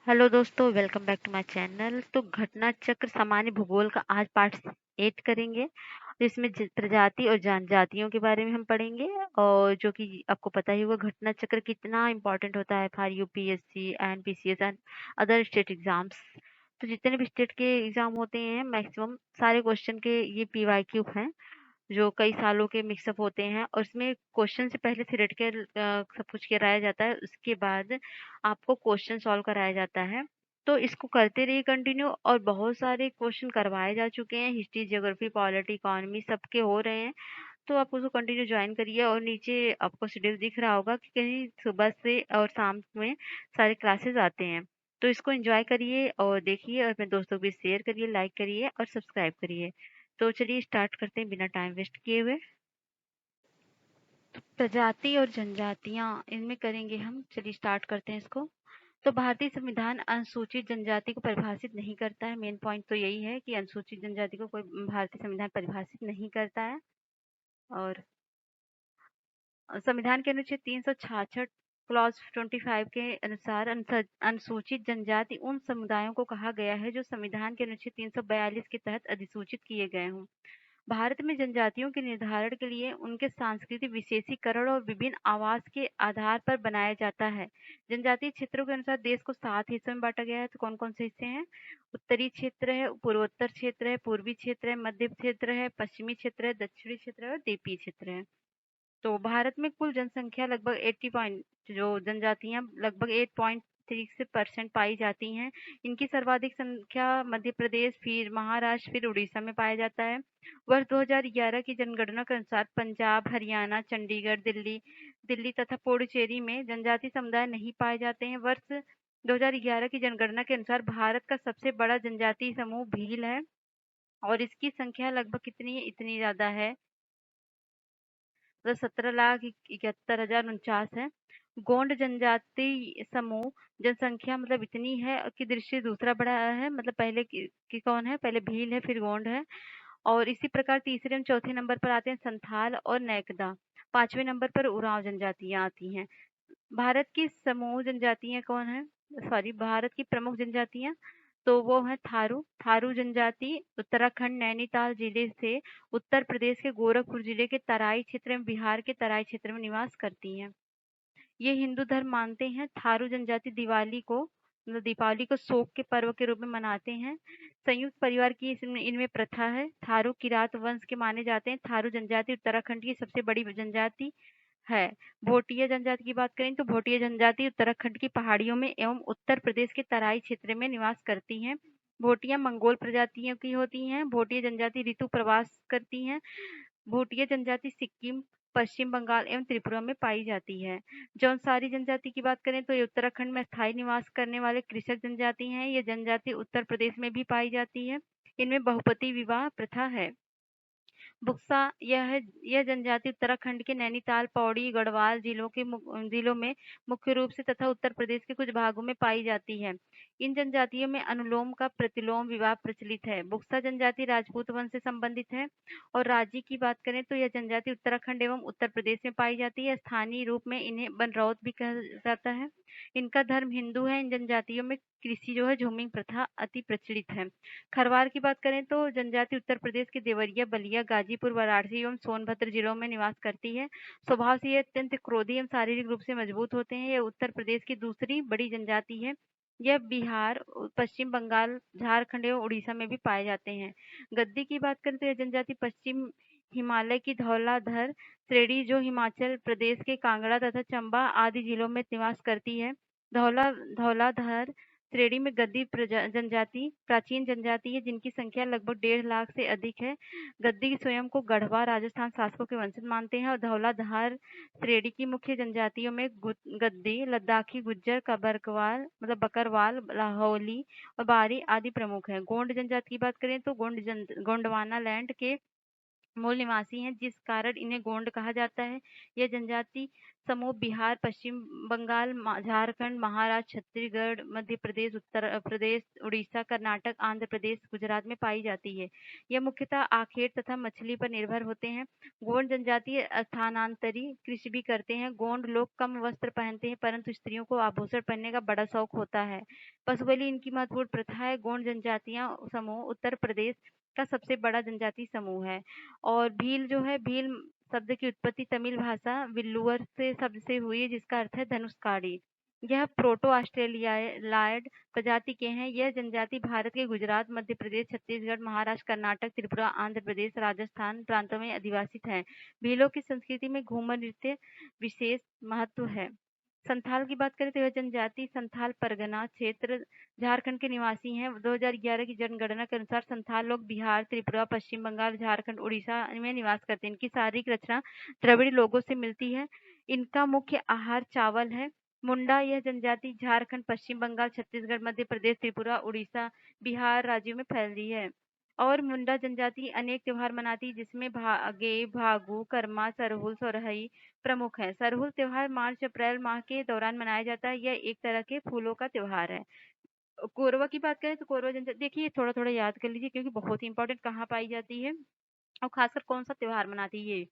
Hello दोस्तों, welcome back to my channel. तो घटना चक्र सामान्य भूगोल का आज पार्ट 8 करेंगे, जिसमें प्रजाति और जनजातियों के बारे में हम पढ़ेंगे। और जो कि आपको पता ही होगा घटना चक्र कितना इम्पोर्टेंट होता है for UPSC and PCS and other state exams. तो जितने भी स्टेट के एग्जाम होते हैं मैक्सिमम सारे क्वेश्चन के ये पीवाईक्यू हैं, जो कई सालों के मिक्सअप होते हैं। और इसमें क्वेश्चन से पहले थ्योरेटिकल सब कुछ कराया जाता है, उसके बाद आपको क्वेश्चन सॉल्व कराया जाता है। तो इसको करते रहिए कंटिन्यू। और बहुत सारे क्वेश्चन करवाए जा चुके हैं, हिस्ट्री, ज्योग्राफी, पॉलिटी, इकोनॉमी सबके हो रहे हैं। तो आप उसको कंटिन्यू ज्वाइन करिए। और नीचे आपको शेड्यूल दिख रहा होगा कि कहीं सुबह से और शाम में सारे क्लासेस आते हैं। तो इसको एंजॉय करिए और देखिए, और अपने दोस्तों को भी शेयर करिए, लाइक करिए और सब्सक्राइब करिए। तो चलिए स्टार्ट करते हैं बिना टाइम वेस्ट किए हुए। प्रजाति और जनजातियां इनमें करेंगे हम। चलिए स्टार्ट करते हैं इसको। तो भारतीय संविधान अनुसूचित जनजाति को परिभाषित नहीं करता है। मेन पॉइंट तो यही है कि अनुसूचित जनजाति को कोई भारतीय संविधान परिभाषित नहीं करता है। और संविधान के अनुच्छेद 366 क्लॉज 25 के अनुसार अनुसूचित जनजाति उन समुदायों को कहा गया है जो संविधान के अनुच्छेद 342 के तहत अधिसूचित किए गए हों। भारत में जनजातियों के निर्धारण के लिए उनके सांस्कृतिक विशेषीकरण और विभिन्न आवास के आधार पर बनाया जाता है। जनजातीय क्षेत्रों के अनुसार देश को 7 हिस्सों में बांटा गया है। तो कौन कौन से हिस्से हैं? उत्तरी क्षेत्र है, पूर्वोत्तर क्षेत्र है, पूर्वी क्षेत्र है, मध्य क्षेत्र है, पश्चिमी क्षेत्र है, दक्षिणी क्षेत्र है और द्वीपीय क्षेत्र है। तो भारत में कुल जनसंख्या लगभग 80 पॉइंट जो जनजातियां लगभग 8.36% पाई जाती हैं। इनकी सर्वाधिक संख्या मध्य प्रदेश, फिर महाराष्ट्र, फिर उड़ीसा में पाया जाता है। वर्ष 2011 की जनगणना के अनुसार पंजाब, हरियाणा, चंडीगढ़, दिल्ली तथा पुडुचेरी में जनजातीय समुदाय नहीं पाए जाते हैं। वर्ष 2011 की जनगणना के अनुसार भारत का सबसे बड़ा जनजातीय समूह भील है और इसकी संख्या लगभग कितनी है? इतनी ज्यादा है, मतलब 17,71,049 है। गोंड जनजाति समूह जनसंख्या मतलब इतनी है की दृष्टि दूसरा बड़ा है, मतलब पहले की कौन है? पहले भील है, फिर गोंड है। और इसी प्रकार तीसरे और चौथे नंबर पर आते हैं संथाल और नैकदा। 5वें नंबर पर उरांव जनजातियां आती हैं। भारत की समूह जनजातियां कौन है? सॉरी, भारत की प्रमुख जनजातियां तो वो है थारू। थारू जनजाति उत्तराखंड नैनीताल जिले से उत्तर प्रदेश के गोरखपुर जिले के तराई क्षेत्र में, बिहार के तराई क्षेत्र में निवास करती हैं। ये हिंदू धर्म मानते हैं। थारू जनजाति दिवाली को, मतलब दीपावली को शोक के पर्व के रूप में मनाते हैं। संयुक्त परिवार की इनमें प्रथा है। थारू किरात वंश के माने जाते हैं। थारू जनजाति उत्तराखंड की सबसे बड़ी जनजाति है। भोटिया जनजाति की बात करें तो भोटिया जनजाति उत्तराखंड की पहाड़ियों में एवं उत्तर प्रदेश के तराई क्षेत्र में निवास करती हैं। भोटिया मंगोल प्रजातियों की होती हैं। भोटिया जनजाति ऋतु प्रवास करती हैं। भोटिया जनजाति सिक्किम, पश्चिम बंगाल एवं त्रिपुरा में पाई जाती है। जौनसारी जनजाति की बात करें तो ये उत्तराखंड में स्थायी निवास करने वाले कृषक जनजाति हैं। ये जनजाति उत्तर प्रदेश में भी पाई जाती है। इनमें बहुपति विवाह प्रथा है। बुक्सा यह जनजाति उत्तराखंड के नैनीताल, पौड़ी, गढ़वाल जिलों में मुख्य रूप से तथा उत्तर प्रदेश के कुछ भागों में पाई जाती है। इन जनजातियों में अनुलोम का प्रतिलोम विवाह प्रचलित है। बुक्सा जनजाति राजपूत वंश से संबंधित है। और राज्य की बात करें तो यह जनजाति उत्तराखंड एवं उत्तर प्रदेश में पाई जाती है। स्थानीय रूप में इन्हें बनरौत भी कहा जाता है। इनका धर्म हिंदू है। इन जनजातियों में कृषि जो है झूमिंग प्रथा अति प्रचलित है। खरवार की बात करें तो जनजाति उत्तर प्रदेश के देवरिया, बलिया, गाजीपुर, वाराणसी एवं सोनभद्र जिलों में निवास करती है। स्वभाव से ये अत्यंत क्रोधी एवं शारीरिक रूप से मजबूत होते हैं। यह उत्तर प्रदेश की दूसरी बड़ी जनजाति है। यह बिहार, पश्चिम बंगाल, झारखंड एवं उड़ीसा में भी पाए जाते हैं। गद्दी की बात करें तो यह जनजाति पश्चिम हिमालय की धौलाधर श्रेणी जो हिमाचल प्रदेश के कांगड़ा तथा चंबा आदि जिलों में निवास करती है। धौलाधर श्रेणी में गद्दी जनजाति प्राचीन जनजाति है, जिनकी संख्या लगभग 1.5 लाख से अधिक है। गद्दी स्वयं को गढ़वा राजस्थान शासकों के वंशज मानते हैं। और धौलाधार श्रेणी की मुख्य जनजातियों में गद्दी, लद्दाखी, गुज्जर, कबरकवाल मतलब बकरवाल, लाहौली और बारी आदि प्रमुख हैं। गोंड जनजाति की बात करें तो गोंडवाना लैंड के मूल निवासी हैं, जिस कारण इन्हें गोंड कहा जाता है। यह जनजाति समूह बिहार, पश्चिम बंगाल, झारखंड, महाराष्ट्र, छत्तीसगढ़, मध्य प्रदेश, उत्तर प्रदेश, उड़ीसा, कर्नाटक, आंध्र प्रदेश, गुजरात में पाई जाती है। यह मुख्यतः आखेट तथा मछली पर निर्भर होते हैं। गोंड जनजाति स्थानांतरी कृषि भी करते हैं। गोंड लोग कम वस्त्र पहनते हैं, परंतु स्त्रियों को आभूषण पहनने का बड़ा शौक होता है। पशुबलि इनकी महत्वपूर्ण प्रथा है। गोंड जनजातियां समूह उत्तर प्रदेश का सबसे बड़ा जनजाति समूह है। और भील जो है, भील शब्द की उत्पत्ति तमिल भाषा विल्लुअर से शब्द से हुई है, जिसका अर्थ है धनुषकारी। यह प्रोटो ऑस्ट्रेलियाइड प्रजाति के हैं। यह जनजाति भारत के गुजरात, मध्य प्रदेश, छत्तीसगढ़, महाराष्ट्र, कर्नाटक, त्रिपुरा, आंध्र प्रदेश, राजस्थान प्रांतों में अधिवासित है। भीलों की संस्कृति में घूमर नृत्य विशेष महत्व है। संथाल की बात करें तो यह जनजाति संथाल परगना क्षेत्र झारखंड के निवासी हैं। 2011 की जनगणना के अनुसार संथाल लोग बिहार, त्रिपुरा, पश्चिम बंगाल, झारखंड, उड़ीसा में निवास करते हैं। इनकी शारीरिक रचना द्रविड़ लोगों से मिलती है। इनका मुख्य आहार चावल है। मुंडा यह जनजाति झारखंड, पश्चिम बंगाल, छत्तीसगढ़, मध्य प्रदेश, त्रिपुरा, उड़ीसा, बिहार राज्यों में फैली है। और मुंडा जनजाति अनेक त्योहार मनाती है, जिसमें भागे, भागु, कर्मा, सरहुल, सोरहई प्रमुख है। सरहुल त्योहार मार्च अप्रैल माह के दौरान मनाया जाता है। यह एक तरह के फूलों का त्योहार है। कोरवा की बात करें तो कोरवा जनजाति देखिए थोड़ा थोड़ा याद कर लीजिए, क्योंकि बहुत ही इंपॉर्टेंट कहाँ पाई जाती है और खासकर कौन सा त्योहार मनाती है।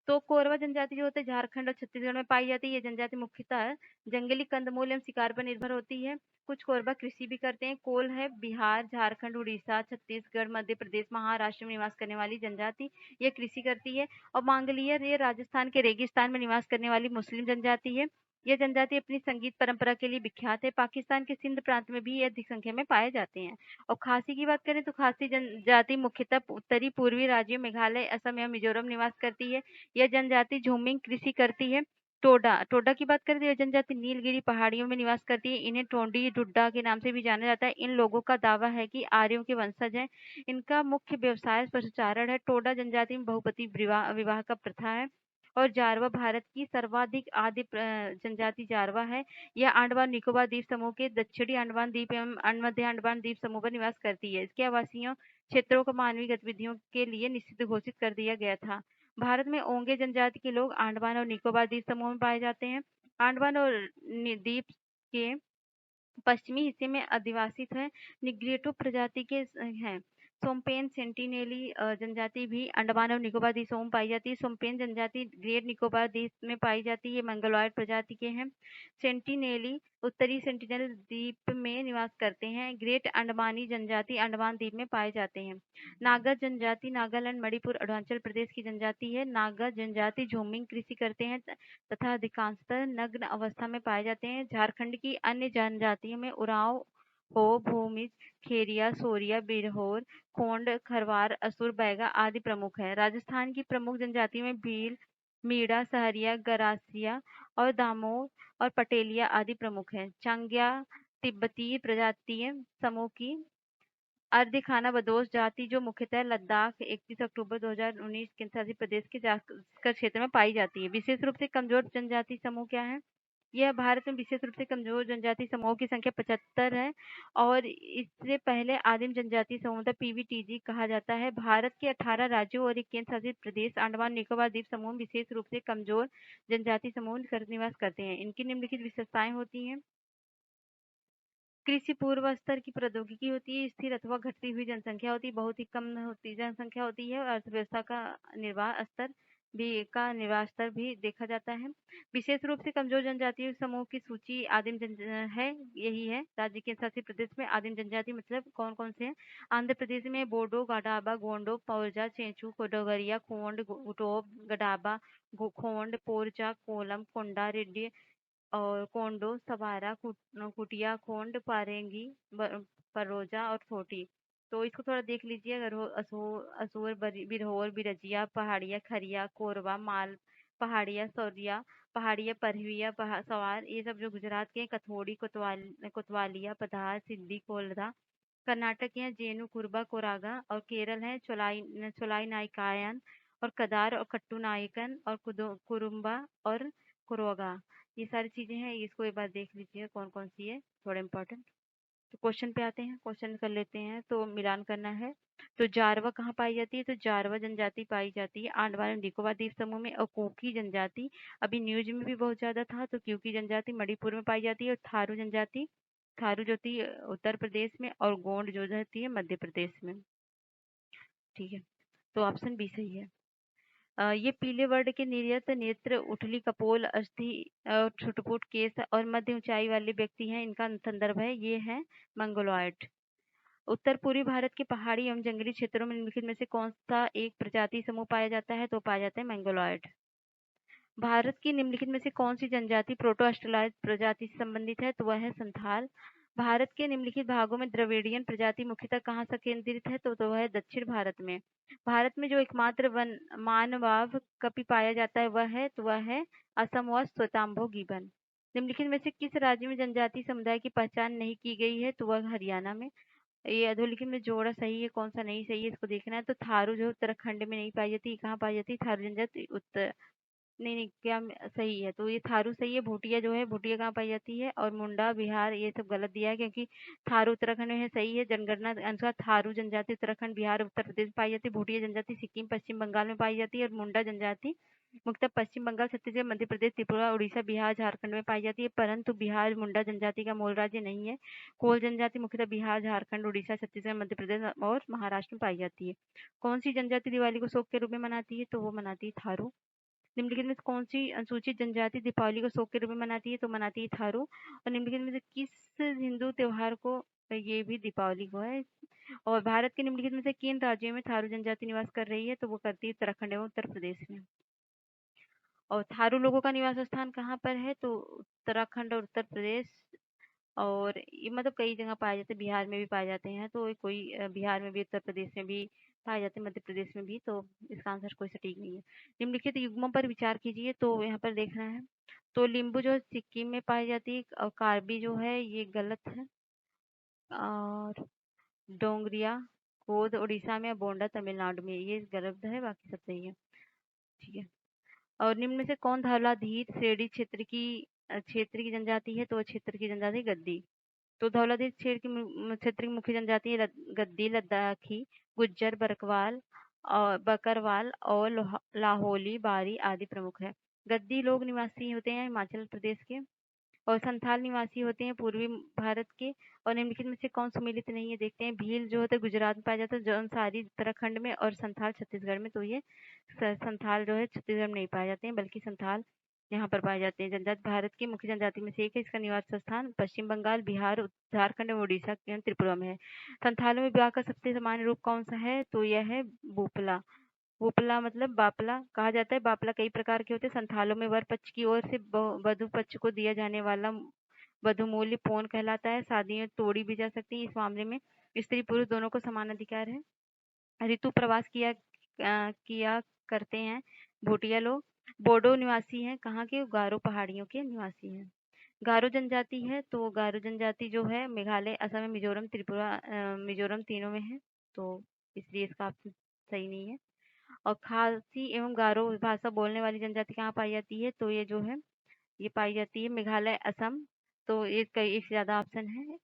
तो कोरवा जनजाति जो होते हैं झारखंड और छत्तीसगढ़ में पाई जाती है। ये जनजाति मुख्यतः जंगली कंदमूल एवं शिकार पर निर्भर होती है। कुछ कोरबा कृषि भी करते हैं। कोल है बिहार, झारखंड, उड़ीसा, छत्तीसगढ़, मध्य प्रदेश, महाराष्ट्र में निवास करने वाली जनजाति। ये कृषि करती है। और मांगलियर ये राजस्थान के रेगिस्तान में निवास करने वाली मुस्लिम जनजाति है। यह जनजाति अपनी संगीत परंपरा के लिए विख्यात है। पाकिस्तान के सिंध प्रांत में भी ये अधिक संख्या में पाए जाते हैं। और खासी की बात करें तो खासी जनजाति मुख्यतः उत्तरी पूर्वी राज्यों मेघालय, असम एवं मिजोरम निवास करती है। यह जनजाति झूमिंग कृषि करती है। टोडा टोडा की बात करें तो यह जनजाति नीलगिरी पहाड़ियों में निवास करती है। इन्हें टोंडी डुड्डा के नाम से भी जाना जाता है। इन लोगों का दावा है कि आर्यों के वंशज हैं। इनका मुख्य व्यवसाय पशुचारण है। टोडा जनजाति में बहुपति विवाह विवाह का प्रथा है। और जारवा भारत की सर्वाधिक आदि जनजाति जारवा है। यह अंडमान निकोबार द्वीप समूह के दक्षिणी अंडमान द्वीप एवं मध्य अंडमान द्वीप समूह पर निवास करती है। इसके आवासीय क्षेत्रों को मानवीय गतिविधियों के लिए निषिद्ध घोषित कर दिया गया था। भारत में ओंगे जनजाति के लोग अंडमान और निकोबार द्वीप समूह में पाए जाते हैं। अंडमान और द्वीप के पश्चिमी हिस्से में अधिवासित है। निग्रेटो प्रजाति के हैं। सोम्पेन सेंटिनेली जनजाति भी अंडमान और निकोबार द्वीप समूह में पाई जाती है। सोम्पेन जनजाति ग्रेट निकोबार द्वीप में पाई जाती है। मंगलोइड प्रजाति के हैं। सेंटिनेली उत्तरी सेंटिनल द्वीप में निवास करते हैं। ग्रेट अंडमानी जनजाति अंडमान द्वीप में पाए जाते हैं। नागा जनजाति नागालैंड, मणिपुर, अरुणाचल प्रदेश की जनजाति है। नागा जनजाति झूमिंग कृषि करते हैं तथा अधिकांशतः नग्न अवस्था में पाए जाते हैं। झारखंड की अन्य जनजातियों में उरांव, हो, भूमिज, खेरिया, सोरिया, बिरहोर, खोंड, खरवार, असुर, बैगा आदि प्रमुख है। राजस्थान की प्रमुख जनजातियों में भील, मीणा, सहरिया, गरासिया और दामोह और पटेलिया आदि प्रमुख है। चांग्या तिब्बती प्रजातीय समूह की अर्ध खाना बदोश जाति जो मुख्यतः लद्दाख 31 अक्टूबर 2019 केंद्रशासित प्रदेश के जाकर क्षेत्र में पाई जाती है। विशेष रूप से कमजोर जनजाति समूह क्या है? यह भारत में विशेष रूप से कमजोर जनजाति समूह की संख्या 75 है। और इससे पहले आदिम जनजाति समूह मतलब पीवीटीजी कहा जाता है। भारत के 18 राज्यों और एक केंद्र शासित प्रदेश अंडमान निकोबार द्वीप समूह विशेष रूप से कमजोर जनजाति समूह निवास करते हैं। इनकी निम्नलिखित विशेषताएं होती हैं। कृषि पूर्व स्तर की प्रौद्योगिकी होती है। स्थिर अथवा घटती हुई जनसंख्या होती है। बहुत ही कम होती जनसंख्या होती है। अर्थव्यवस्था का निर्वाह स्तर भी देखा जाता है। विशेष रूप से कमजोर जनजाति समूह की सूची आदिम जन है। यही है राज्य के शासित प्रदेश में आदिम जनजाति मतलब कौन कौन से हैं? आंध्र प्रदेश में बोडो, गडाबा, गोंडो, पौरजा, चेंचू, कोडोगरिया, खोंड, उटोब, गडाबा, खोंड, पोरजा, कोलम, कोंडा, रेड्डी और कोंडो, सवारा, कुटिया, खोंड, पारेंगी, परोजा और छोटी। तो इसको थोड़ा देख लीजिए। अगर असोर, बिरहोर, बिरजिया, पहाड़िया, खरिया, कोरवा, माल पहाड़िया, सौरिया पहाड़िया, परहिया, सवार, ये सब जो गुजरात के कथोड़ी, कोतवालिया, पधार, सिद्धि, कोलधा। कर्नाटक के हैं जेनु, कुरबा, कोरागा। और केरल है चोलाई नायकायन और कदार और कट्टू नायकन और कुरुम्बा और कुरोगा। ये सारी चीजें हैं। इसको एक बार देख लीजिए कौन कौन सी है, थोड़ा इम्पोर्टेंट। तो क्वेश्चन पे आते हैं, क्वेश्चन कर लेते हैं, तो मिलान करना है। तो जारवा कहाँ पाई जाती है? तो जारवा जनजाति पाई जाती है अंडमान एंड निकोबार द्वीप समूह में। और कुकी जनजाति अभी न्यूज में भी बहुत ज्यादा था, तो क्यूकी जनजाति मणिपुर में पाई जाती है। और थारू जनजाति, थारू जो थी उत्तर प्रदेश में, और गोंड जो रहती है मध्य प्रदेश में। ठीक है, तो ऑप्शन बी सही है। ये पीले वर्ण के निर्यत नेत्र, उठली कपोल, अस्थि, छुटपुट केस और मध्य ऊंचाई वाले व्यक्ति हैं, इनका संदर्भ है, ये है मंगोलॉयड। उत्तर पूर्वी भारत के पहाड़ी एवं जंगली क्षेत्रों में निम्नलिखित में से कौन सा एक प्रजाति समूह पाया जाता है? तो पाया जाता है मंगोलॉयड। भारत की निम्नलिखित में से कौन सी जनजाति प्रोटो ऑस्ट्रेलाइड प्रजाति से संबंधित है? तो वह है संथाल। भारत के निम्नलिखित भागों में द्रविडियन प्रजाति मुख्यतः कहाँ से केंद्रित है? तो वह है दक्षिण भारत में। भारत में जो एकमात्र वन मानवाव कपि पाया जाता है वह है असम व श्वेतांबर गिबन। निम्नलिखित में से किस राज्य में जनजाति समुदाय की पहचान नहीं की गई है? तो वह हरियाणा में। ये अधोलिखित में जोड़ा सही है, कौन सा नहीं सही है, इसको देखना है। तो थारू जो उत्तराखंड में नहीं पाई जाती, कहाँ पाई जाती है? थारू जनजाति उत्तर, नहीं नहीं, क्या सही है? तो ये थारू सही है। भूटिया जो है, भूटिया कहाँ पाई जाती है? और मुंडा बिहार, ये सब गलत दिया है, क्योंकि थारू उत्तराखंड में है, सही है। जनगणना के अनुसार थारू जनजाति उत्तराखंड, बिहार, उत्तर प्रदेश में पाई जाती है। भूटिया जनजाति सिक्किम, पश्चिम बंगाल में पाई जाती है। और मुंडा जनजाति मुख्यतः पश्चिम बंगाल, छत्तीसगढ़, मध्य प्रदेश, त्रिपुरा, उड़ीसा, बिहार, झारखंड में पाई जाती है। परंतु बिहार मुंडा जनजाति का मूल राज्य नहीं है। कोल जनजाति मुख्यतः बिहार, झारखंड, उड़ीसा, छत्तीसगढ़, मध्य प्रदेश और महाराष्ट्र में पाई जाती है। कौन सी जनजाति दिवाली को शोक के रूप में मनाती है? तो वो मनाती है थारू। निम्नलिखित में से कौन सी अनुसूचित जनजाति दीपावली को शोक के रूप में मनाती है? तो मनाती है थारू। और निम्नलिखित में से किस हिंदू त्योहार को, ये भी दीपावली को है। और भारत के निम्नलिखित में से किन राज्यों में थारू जनजाति निवास कर रही है? तो वो करती है उत्तराखंड एवं उत्तर प्रदेश में। और थारू लोगों का निवास स्थान कहाँ पर है? तो उत्तराखंड और उत्तर प्रदेश। और ये मतलब कई जगह पाए जाते हैं, बिहार में भी पाए जाते हैं, तो कोई बिहार में भी, उत्तर प्रदेश में भी पाए जाते हैं, मध्य प्रदेश में भी। तो इसका आंसर कोई सटीक नहीं है। निम्नलिखित युग्मों पर विचार कीजिए, तो यहाँ पर देखना है। तो लिम्बू जो है सिक्किम में पाई जाती है, और कार्बी जो है ये गलत है। और डोंगरिया कोद उड़ीसा में, बोंडा तमिलनाडु में, ये गलत है, बाकी सब सही है। ठीक है। और निम्न में से कौन धौलाधीर श्रेणी क्षेत्र की जनजाति है? तो क्षेत्र की जनजाति गद्दी। तो धौलाधीर क्षेत्र की मुख्य जनजाति है गद्दी, लद्दाखी, गुज्जर, बरकवाल और बकरवाल और लाहौली, बारी आदि प्रमुख है। गद्दी लोग निवासी होते हैं हिमाचल प्रदेश के। और संथाल निवासी होते हैं पूर्वी भारत के। और निम्नलिखित में से कौन सुमेलित नहीं है? देखते हैं। भील जो होता है गुजरात में पाया जाता है, जौनसारी उत्तराखंड में, और संथाल छत्तीसगढ़ में। तो ये संथाल जो है छत्तीसगढ़ में नहीं पाए जाते हैं, बल्कि संथाल यहाँ पर पाए जाते हैं। जनजाति भारत की मुख्य जनजाति में से एक है। इसका निवास स्थान पश्चिम बंगाल, बिहार, झारखंड और उड़ीसा एवं त्रिपुरा में है। संथालों में विवाह का सबसे सामान्य रूप कौन सा है? तो यह है बोपला। बोपला मतलब बापला कहा जाता है। बापला कई प्रकार के होते हैं। संथालों में वर पक्ष की ओर से वधु पक्ष को दिया जाने वाला वधूमूल्य पौन कहलाता है। शादियां तोड़ी भी जा सकती है। इस मामले में स्त्री पुरुष दोनों को समान अधिकार है। ऋतु प्रवास किया करते हैं भूटिया लोग। बोडो निवासी हैं, कहाँ के? गारो पहाड़ियों के निवासी हैं। गारो जनजाति है, तो गारो जनजाति जो है मेघालय, असम, मिजोरम, त्रिपुरा, मिजोरम तीनों में है। तो इसलिए इसका ऑप्शन सही नहीं है। और खासी एवं गारो भाषा बोलने वाली जनजाति कहाँ पाई जाती है? तो ये जो है ये पाई जाती है मेघालय, असम। तो ये कई एक से ज्यादा ऑप्शन है।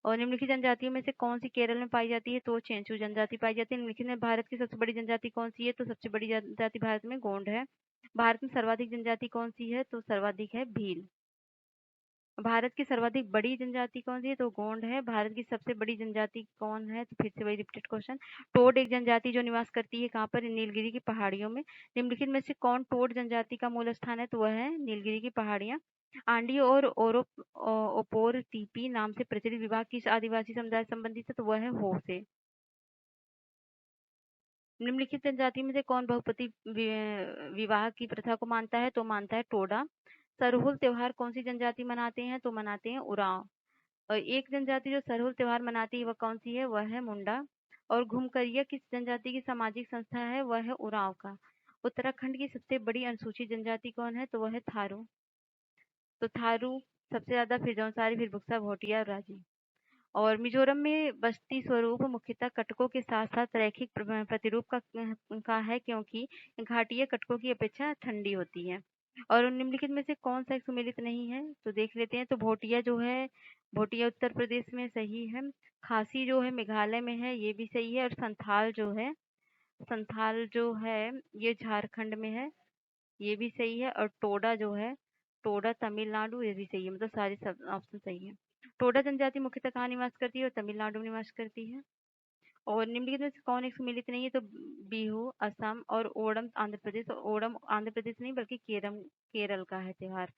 और निम्नलिखित जनजातियों में से कौन सी केरल में पाई जाती है? तो चेंचू जनजाति पाई जाती है। निम्नलिखित में भारत की सबसे बड़ी जनजाति कौन सी है? तो सबसे बड़ी जनजाति भारत में गोंड है। भारत में सर्वाधिक जनजाति कौन सी है? तो सर्वाधिक है भील। भारत की सर्वाधिक बड़ी जनजाति कौन सी है? तो गोंड है। भारत की सबसे बड़ी जनजाति कौन है? तो फिर से वही रिपीटेड क्वेश्चन। टोड एक जनजाति जो निवास करती है कहाँ पर? नीलगिरी की पहाड़ियों में। निम्नलिखित में से कौन टोड जनजाति का मूल स्थान है? तो वह है नीलगिरी की पहाड़ियां। आंडी और ओपोर टीपी नाम से प्रचलित विवाह किस आदिवासी समुदाय से संबंधित है? तो वह है हो से। निम्नलिखित जनजाति में से कौन बहुपति विवाह की प्रथा को मानता है? तो मानता है टोडा। सरहुल त्योहार कौन सी जनजाति मनाते हैं? तो मनाते हैं उरांव। और एक जनजाति जो सरहुल त्योहार मनाती है वह कौन सी है? वह है मुंडा। और घुमकरिया किस जनजाति की सामाजिक संस्था है? वह है उरांव का। उत्तराखंड की सबसे बड़ी अनुसूचित जनजाति कौन है? तो वह है थारू। तो थारू सबसे ज्यादा, फिर जौनसारी, फिर बुक्सा, भोटिया और राजी। और मिजोरम में बस्ती स्वरूप मुख्यतः कटकों के साथ साथ रैखिक प्रतिरूप का है, क्योंकि घाटियां कटकों की अपेक्षा ठंडी होती है। और निम्नलिखित में से कौन सा एक सुमेलित नहीं है? तो देख लेते हैं। तो भोटिया जो है भोटिया उत्तर प्रदेश में सही है। खासी जो है मेघालय में है, ये भी सही है। और संथाल जो है ये झारखंड में है, ये भी सही है। और टोडा जो है, टोडा तमिलनाडु, ये भी सही है। मतलब सारे सब ऑप्शन सही है। टोडा जनजाति मुख्यतः कहाँ निवास करती है? और तमिलनाडु में निवास करती है। और निम्नलिखित में से कौन एक सम्मिलित नहीं है? तो बिहू असम और ओणम आंध्र प्रदेश। और ओणम आंध्र प्रदेश नहीं बल्कि केरल का है त्योहार।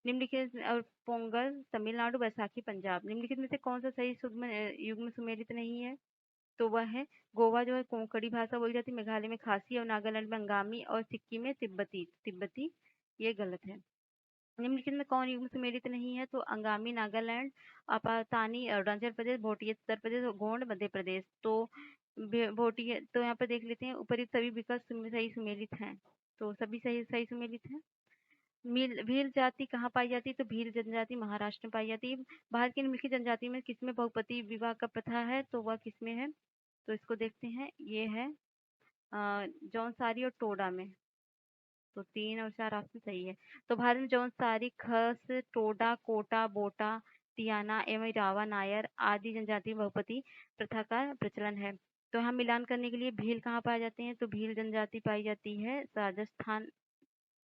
निम्नलिखित और पोंगल तमिलनाडु, बैसाखी पंजाब। निम्नलिखित में से कौन सा सही युग्म सुमेलित नहीं है? तो वह है गोवा जो है कोंकणी भाषा बोली जाती है, मेघालय में खासी और नागालैंड में अंगामी और सिक्किम में तिब्बती। तिब्बती ये गलत है। निम्नलिखित में कौन युग्म सुमेलित नहीं है? तो अंगामी नागालैंड, आपातानी अरुणाचल प्रदेश, भोटिया उत्तर प्रदेश और गोंड मध्य प्रदेश। तो भोटिया तो यहाँ पर देख लेते हैं, उपरीत सभी विकल्प सही सुमेलित हैं। तो सभी सही सही सुमेलित हैं। भील जाति कहाँ पाई जाती है? तो भील जनजाति महाराष्ट्र में पाई जाती है। भारत की निम्नलिखित जनजाति में किसमें बहुपति विवाह का प्रथा है? तो वह किसमें है? तो इसको देखते हैं, ये है जौनसारी और टोडा में। तो 3 और 4 ऑप्शन सही है। तो भारत में जौनसारी, खस, टोडा, कोटा, बोटा, तियाना एवं रावा नायर आदि जनजाति बहुपति प्रथा का प्रचलन है। तो यहाँ मिलान करने के लिए भील कहाँ पाए जाते हैं? तो भील जनजाति पाई जाती है राजस्थान,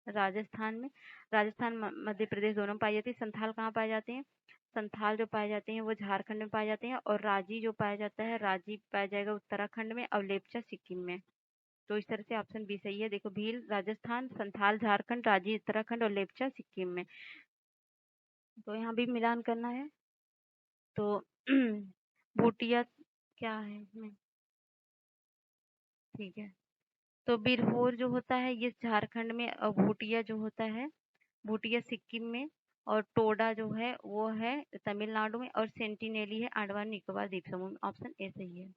राजस्थान में। राजस्थान मध्य प्रदेश दोनों में पाई जाती है। संथाल कहाँ पाए जाते हैं? संथाल जो पाए जाते हैं वो झारखंड में पाए जाते हैं। और राजी जो पाया जाता है, राजी पाया जाएगा उत्तराखंड में। और लेपचा सिक्किम में। तो इस तरह से ऑप्शन बी सही है। देखो, भील राजस्थान, संथाल झारखंड, राजी उत्तराखंड और लेपचा सिक्किम में। तो यहाँ भी मिलान करना है। तो भूटिया क्या है इसमें? ठीक है। तो बिरहोर जो होता है ये झारखंड में, और भूटिया जो होता है, भूटिया सिक्किम में। और टोडा जो है वो है तमिलनाडु में। और सेंटिनेली है अंडमान निकोबार द्वीप समूह में। ऑप्शन ए सही है।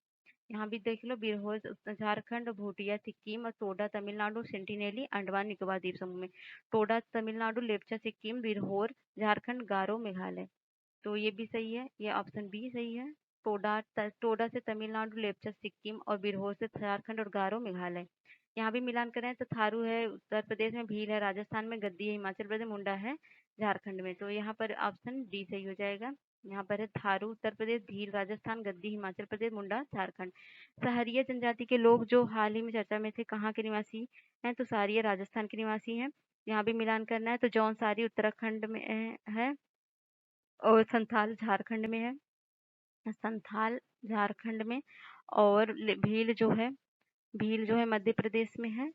यहाँ भी देख लो, बिरहोर झारखंड, भूटिया सिक्किम और टोडा तमिलनाडु, सेंटिनेली अंडमान निकोबार द्वीप समूह में। टोडा तमिलनाडु, लेपचा सिक्किम, बिरहोर झारखंड, गारो मेघालय। तो ये भी सही है, ये ऑप्शन बी सही है। टोडा से तमिलनाडु, लेपचा सिक्किम और बिरहोर से झारखंड और गारो मेघालय। यहाँ भी मिलान करें तो थारू है उत्तर प्रदेश में, भील है राजस्थान में, गद्दी है हिमाचल प्रदेश, मुंडा है झारखंड में। तो यहाँ पर ऑप्शन डी सही हो जाएगा। यहाँ पर है थारू उत्तर प्रदेश, भील राजस्थान, गद्दी हिमाचल प्रदेश, मुंडा झारखंड। सहरिया जनजाति के लोग जो हाल ही में चर्चा में थे, कहाँ के निवासी हैं? तो सारिया राजस्थान के निवासी हैं। यहाँ भी मिलान करना है तो जौनसारी उत्तराखंड में है। और संथाल झारखंड में है। संथाल झारखंड में। और भील जो है मध्य प्रदेश में है।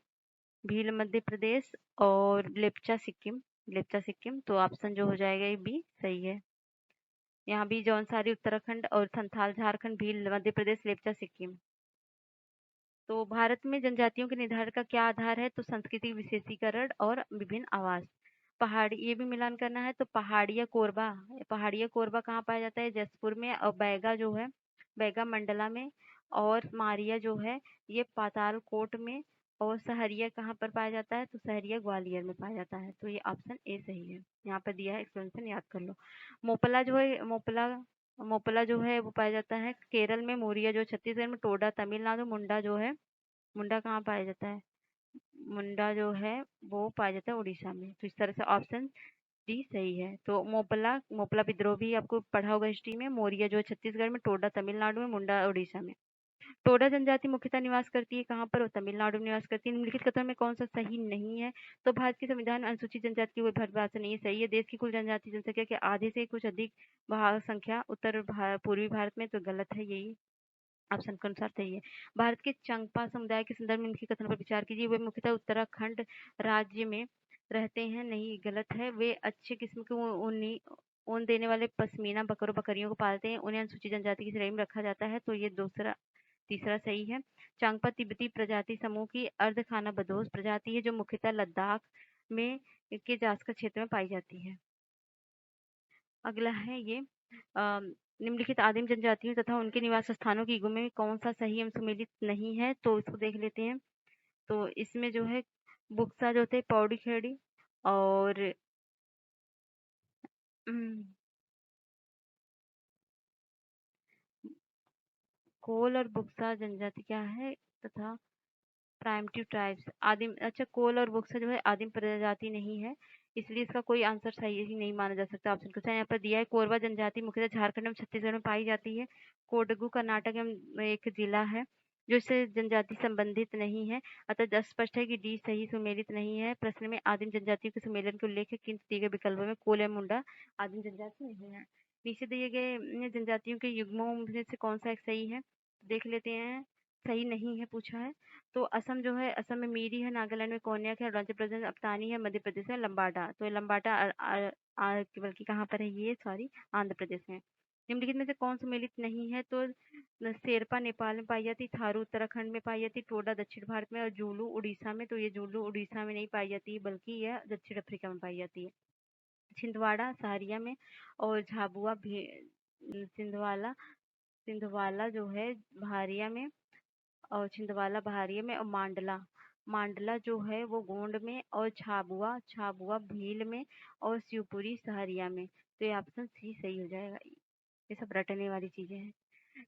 भील मध्य प्रदेश। और लेपचा सिक्किम, लेपचा सिक्किम। तो ऑप्शन जो हो जाएगा ये बी सही है। यहाँ भी जौनसारी उत्तराखंड और संथाल झारखंड, भील मध्य प्रदेश, लेपचा सिक्किम। तो भारत में जनजातियों के निर्धारण का क्या आधार है? तो संस्कृति विशेषीकरण और विभिन्न आवास। पहाड़ी, ये भी मिलान करना है। तो पहाड़िया कोरबा कहाँ पाया जाता है? जसपुर में। और बैगा जो है, बैगा मंडला में। और मारिया जो है ये पातालकोट में। और सहरिया कहाँ पर पाया जाता है? तो सहरिया ग्वालियर में पाया जाता है। तो ये ऑप्शन ए सही है। यहाँ पर दिया है, एक्सप्लेनेशन याद कर लो। मोपला जो है वो पाया जाता है केरल में। मोरिया जो छत्तीसगढ़ में। टोडा तमिलनाडु। मुंडा कहाँ पाया जाता है? मुंडा जो है वो पाया जाता है उड़ीसा में। तो इस तरह से ऑप्शन डी सही है। तो मोपला मोपला विद्रोह भी आपको पढ़ा होगा हिस्ट्री में। मोरिया जो है छत्तीसगढ़ में, टोडा तमिलनाडु में, मुंडा उड़ीसा में। टोडा जनजाति मुख्यतः निवास करती है कहाँ पर? वो तमिलनाडु में निवास करती है। निम्नलिखित कथनों में कौन सा सही नहीं है? तो भारत के संविधान में अनुसूचित जनजाति की कोई परिभाषा नहीं है। सही है। देश की कुल जनजाति जनसंख्या के आधे से कुछ अधिक संख्या पूर्वी भारत में। तो गलत है, यही ऑप्शन के अनुसार सही है। भारत के चंगपा समुदाय के संदर्भ में इनके कथन पर विचार कीजिए। वे मुख्यतः उत्तराखंड राज्य में रहते हैं। नहीं, गलत है। वे अच्छे किस्म के ऊन देने वाले पश्मीना बकरियों को पालते हैं। उन्हें अनुसूचित जनजाति की श्रेणी में रखा जाता है। तो ये तीसरा सही है। चांगपा तिब्बती प्रजाति समूह की अर्ध खानाबदोश प्रजाति है जो मुख्यतः लद्दाख में के जास्कर क्षेत्र में पाई जाती है। अगला है ये निम्नलिखित आदिम जनजातियों तथा उनके निवास स्थानों की युगों में कौन सा सही एवं सुमेलित नहीं है? तो इसको देख लेते हैं। तो इसमें जो है बुक्सा जो थे पौड़ी खेड़ी। और कोल और बुक्सा जनजाति क्या है? तथा प्राइमिटिव ट्राइब्स आदिम, अच्छा कोल और बुक्सा जो है आदिम प्रजाति नहीं है। इसलिए इसका कोई आंसर सही ही नहीं माना जा सकता। ऑप्शन क्वेश्चन यहाँ पर दिया है, कोरवा जनजाति मुख्यतः झारखंड एवं छत्तीसगढ़ में पाई जाती है। कोडगू कर्नाटक एवं एक जिला है जो इससे जनजाति संबंधित नहीं है, अतः स्पष्ट है कि डी सही सुमेलित नहीं है। प्रश्न में आदिम जनजातियों के सुमेलन के उल्लेख है, किंतु दिए गए विकल्पों में कोल या मुंडा आदिम जनजाति नहीं है। नीचे दिए गए जनजातियों के युग्मों में से कौन सा एक सही है, देख लेते हैं। सही नहीं है पूछा है, तो असम जो है, असम में मीरी है, नागालैंड में कोन्याक है, अरुणाचल प्रदेश में अप्तानी है, मध्य प्रदेश में लंबाडा। तो लंबाडा बल्कि कहाँ पर है ये, सॉरी, आंध्र प्रदेश में। निम्नलिखित में से कौन सुमेलित नहीं है, तो शेरपा नेपाल में पाई जाती, थारू उत्तराखंड में पाई जाती, टोडा दक्षिण भारत में और जूलू उड़ीसा में। तो ये जूलू उड़ीसा में नहीं पाई जाती, बल्कि यह दक्षिण अफ्रीका में पाई जाती है। छिंदवाड़ा सहारिया में और झाबुआ छिंदवाला छिंदवाला जो है भारिया में, और छिंदवाला बहारिया में, और मांडला मांडला जो है वो गोंड में, और छाबुआ छाबुआ भील में, और शिवपुरी सहरिया में। तो ये ऑप्शन सी सही हो जाएगा। ये सब रटने वाली चीजें हैं।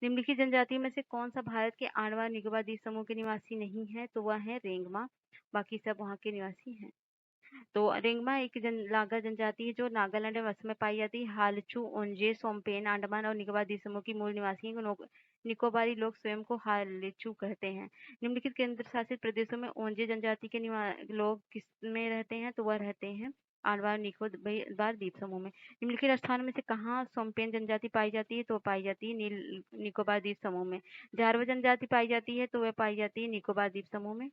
निम्नलिखित जनजातियों में से कौन सा भारत के आणवा निकोबार द्वीप समूह के निवासी नहीं है, तो वह है रेंगमा। बाकी सब वहाँ के निवासी हैं। तो रेंगमा एक नागा जनजाति है जो नागालैंड और असम में पाई जाती है। हालचू, ओंजे, सोमपेन, अंडमान और निकोबार द्वीप समूह की मूल निवासी है। निकोबारी लोग स्वयं को हालचू कहते हैं। निम्नलिखित केंद्र शासित प्रदेशों में ओंजे जनजाति के लोग किस में रहते हैं, तो वह रहते हैं आणवा और निकोबार द्वीप समूह में। निम्नलिखित स्थानों में से कहाँ सोमपेन जनजाति पाई जाती है, तो पाई जाती है निकोबार द्वीप समूह में। जारवा जनजाति पाई जाती है, तो वह पाई जाती है निकोबार द्वीप समूह में।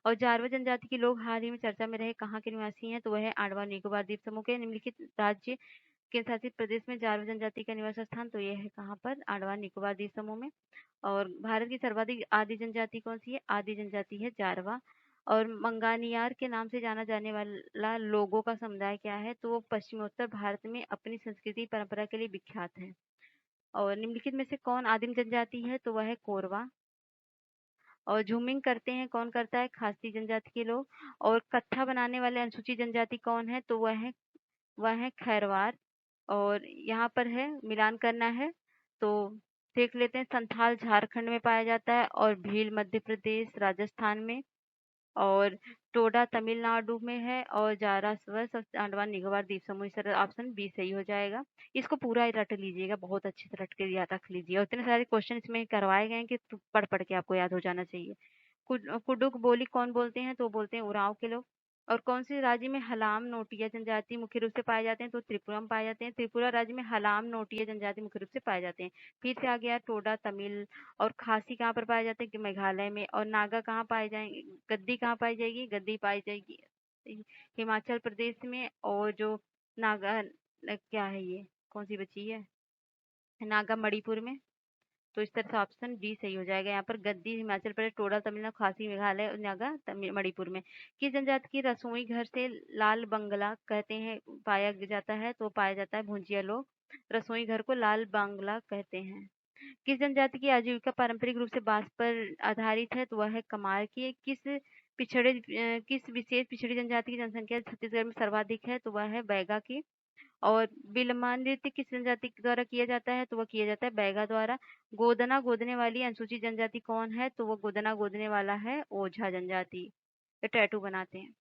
और जारवा जनजाति के लोग हाल ही में चर्चा में रहे कहाँ के निवासी हैं, तो वह है आणवा निकोबार द्वीप समूह के। निम्नलिखित राज्य के शासित प्रदेश में जारवा जनजाति का निवास स्थान, तो यह है कहाँ पर, आणवा निकोबार द्वीप समूह में। और भारत की सर्वाधिक आदि जनजाति कौन सी है, आदि जनजाति है जारवा। और मंगानियार के नाम से जाना जाने वाला लोगों का समुदाय क्या है, तो वो पश्चिमोत्तर भारत में अपनी संस्कृति परंपरा के लिए विख्यात है। और निम्नलिखित में से कौन आदिम जनजाति है, तो वह है कोरवा। और झूमिंग करते हैं कौन करता है, खासी जनजाति के लोग। और कत्था बनाने वाले अनुसूचित जनजाति कौन है, तो वह है खैरवार। और यहाँ पर है मिलान करना है, तो देख लेते हैं। संथाल झारखंड में पाया जाता है, और भील मध्य प्रदेश राजस्थान में, और टोडा तमिलनाडु में है, और जारा स्वर अंडमान निकोबार द्वीप समूह। सर ऑप्शन बी सही हो जाएगा। इसको पूरा ही रट लीजिएगा, बहुत अच्छे से रट के याद रख लीजिए। और इतने सारे क्वेश्चन इसमें करवाए गए हैं कि पढ़ पढ़ के आपको याद हो जाना चाहिए। कुडुक बोली कौन बोलते हैं, तो बोलते हैं उरांव के लोग। और कौन से राज्य में हलाम नोटिया जनजाति मुख्य रूप से पाए जाते हैं, तो त्रिपुरा में पाए जाते हैं। त्रिपुरा राज्य में हलाम नोटिया जनजाति मुख्य रूप से पाए जाते हैं। फिर से आ गया टोडा तमिल। और खासी कहाँ पर पाए जाते हैं, कि मेघालय में। और नागा कहाँ पाए जाएंगे, गद्दी कहाँ पाई जाएगी, गद्दी पाई जाएगी हिमाचल प्रदेश में। और जो नागा क्या है, ये कौन सी बची है, नागा मणिपुर में। तो इस तरह से ऑप्शन डी सही हो जाएगा। यहाँ पर गद्दी हिमाचल प्रदेश, टोडा तमिलनाडु, खासी मेघालय और नागा मणिपुर में। किस जनजाति की रसोई घर से लाल बंगला कहते हैं पाया जाता है, तो पाया जाता है भुंजिया लोग। रसोई घर को लाल बांग्ला कहते हैं। किस जनजाति की आजीविका पारंपरिक रूप से बांस पर आधारित है, तो वह है कमार की। किस विशेष पिछड़ी जनजाति की जनसंख्या छत्तीसगढ़ में सर्वाधिक है, तो वह है बैगा की। और बिलमा नृत्य किस जनजाति द्वारा किया जाता है, तो वह किया जाता है बैगा द्वारा। गोदना गोदने वाली अनुसूचित जनजाति कौन है, तो वह गोदना गोदने वाला है ओझा जनजाति। ये टैटू बनाते हैं।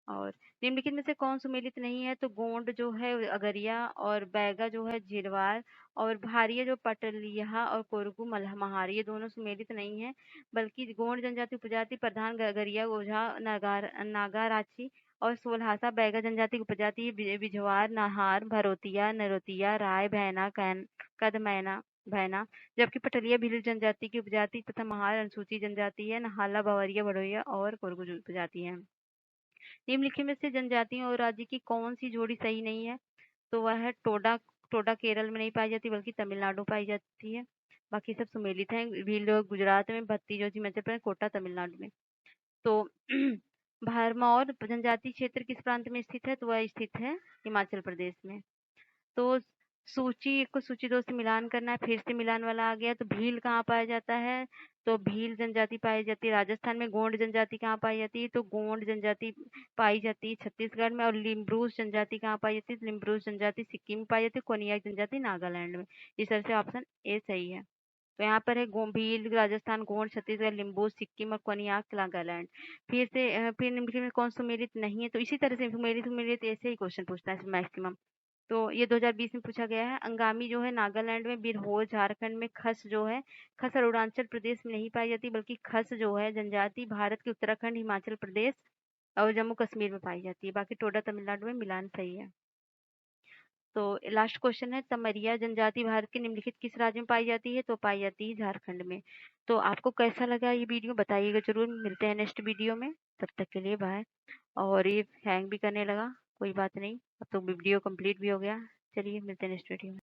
और निम्नलिखित में से कौन सुमेलित नहीं है, तो गोंड जो है अगरिया, और बैगा जो है झिरवार, और भारिया जो पटलिया, और कोरगू महारी, ये दोनों सुमेलित नहीं है। बल्कि गोंड जनजाति उपजाति प्रधान गगरिया, ओझा, नागाराची और सोलहासा। बैगा जनजाति की उपजाति बिझवार, नाहार, भरोतिया, नरोतिया, राय, भैना, कदमैना, भैना। जबकि पटलिया भील जनजाति की उपजाति तथा महार अनुसूचित जनजाति है। नहाला, बवरिया, बड़ोइया और कोरगू उपजाति है। निम्नलिखित में से जनजातियों और राज्य की कौन सी जोड़ी सही नहीं है, तो वह है टोडा। टोडा केरल में नहीं पाई जाती, बल्कि तमिलनाडु पाई जाती है। बाकी सब सुमेलित हैं। भील गुजरात में, भत्ती जो हिमाचल प्रदेश, कोटा तमिलनाडु में। तो भरमौर जनजाति क्षेत्र किस प्रांत में स्थित है, तो वह स्थित है हिमाचल प्रदेश में। तो सूची एक को सूची दो से मिलान करना है, फिर से मिलान वाला आ गया। तो भील कहाँ पाया जाता है, तो भील जनजाति पाई जाती है राजस्थान में। गोंड जनजाति कहाँ पाई जाती है, तो गोंड जनजाति पाई जाती है छत्तीसगढ़ में। और लिम्ब्रूस जनजाति कहाँ पाई जाती है, तो लिम्ब्रूस जनजाति सिक्किम में पाई जाती है। कोनियाक जनजाति नागालैंड में। इस तरह से ऑप्शन ए सही है। तो यहाँ पर है भील, राजस्थान, गोंड, छत्तीसगढ़, लिम्बू, सिक्किम और कोनियाक, नागालैंड। फिर निम्नलिखित में कौन सुमेलित नहीं है? तो इसी तरह से सुमेलित ऐसे ही क्वेश्चन पूछता है मैक्सिमम। तो ये 2020 में पूछा गया है। अंगामी जो है नागालैंड में, बिरहोर झारखंड में, खस जो है, खस अरुणाचल प्रदेश में नहीं पाई जाती, बल्कि खस जो है जनजाति भारत के उत्तराखंड, हिमाचल प्रदेश और जम्मू कश्मीर में पाई जाती है। बाकी टोडा तमिलनाडु में, मिलान सही है। तो लास्ट क्वेश्चन है, तमरिया जनजाति भारत के निम्नलिखित किस राज्य में पाई जाती है? तो पाई जाती है झारखंड में। तो आपको कैसा लगा ये वीडियो बताइएगा जरूर। मिलते हैं नेक्स्ट वीडियो में, तब तक के लिए बाय। और ये हैंग भी करने लगा, कोई बात नहीं, अब तो वीडियो कंप्लीट भी हो गया। चलिए मिलते हैं नेक्स्ट वीडियो में।